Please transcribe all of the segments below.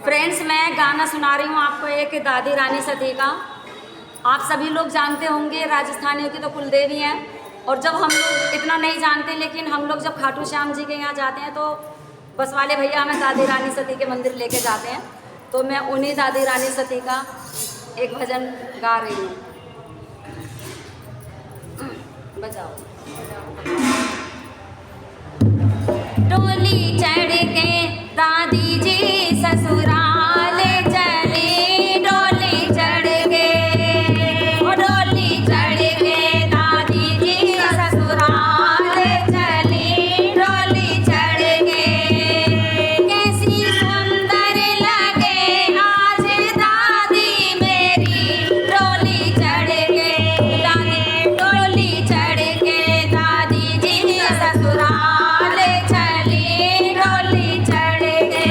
Friends, मैं गाना सुना रही हूँ आपको एक दादी रानी सती का। आप सभी लोग जानते होंगे राजस्थानियों की तो कुलदेवी हैं। और जब हम लोग इतना नहीं जानते, लेकिन हम लोग जब खाटू श्याम जी के यहाँ जाते हैं तो बस वाले भैया हमें दादी रानी सती के मंदिर लेके जाते हैं। तो मैं उन्हीं दादी रानी सती का एक भजन गा रही हूँ। बजाओ। डोली चढ़ के दादी जी ससुराल चली, डोली चढ़ के, ओ डोली चढ़ के दादी जी ससुराल चली, डोली चढ़ के। कैसी सुंदर लगे आज दादी मेरी, डोली चढ़ के दादी, डोली चढ़ के दादी जी ससुराल चली, डोली चढ़ के।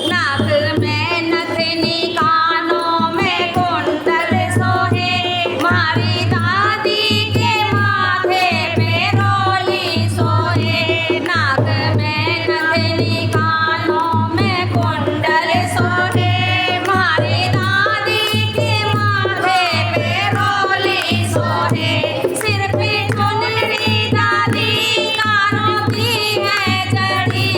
नाक में नथनी, कानों में कुंडल सोहे, मारी दादी के माथे पे रोली सोहे। नाक में नथनी, कानों में कुंडल सोहे, मारी दादी के माथे पे रोली सोहे। सिर पे चुनरी दादी कानों की है जड़ी,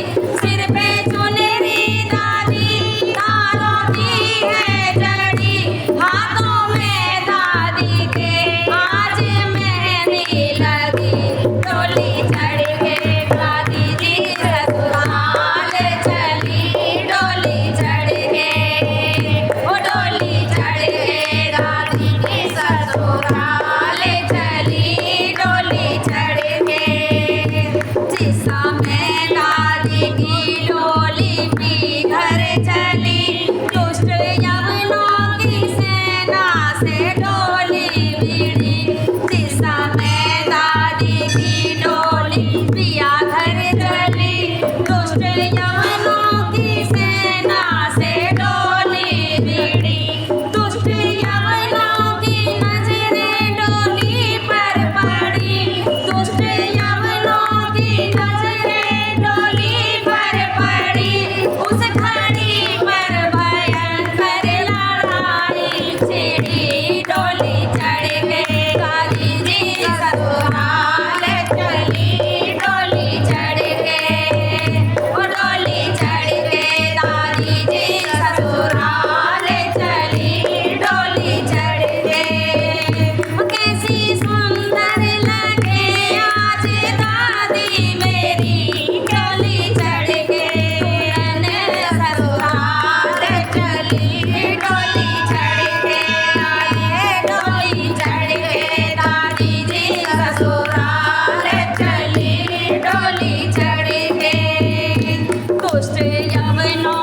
सिर पे चुनरी दादी कानों की है जड़ी। हाथों में दादी के आज मेहंदी लगी, डोली चढ़ के दादी जी ससुराल चली, डोली चढ़ के, ओ डोली चढ़ के दादी जी ससुराल चली, डोली चढ़ के। जिस समय दादी की डोली पी घर चली, दुष्ट यवनों की सेना से डोली भिड़ी। जिस समय दादी की डोली पिया घर चली, दुष्ट यवनों की सेना से डोली भिड़ी। दुष्ट यवनों की नजरें डोली पर पड़ी, दुष्ट यवनों की नजरें डोली पर पड़ी। उस घड़ी पर भयंकर लड़ाई छिड़ी, डोली चढ़ के दादी जी ससुराल चली, डोली चढ़ के, ओ डोली चढ़ के दादी जी ससुराल चली, डोली चढ़ के। कैसी सुंदर लगे आज दादी मेरी, डोली चढ़ के ससुराल चली, डोली चढ़ के आए, डोली चढ़ के दादी जी ससुराल चली, डोली चढ़ के। दुष्ट यवनों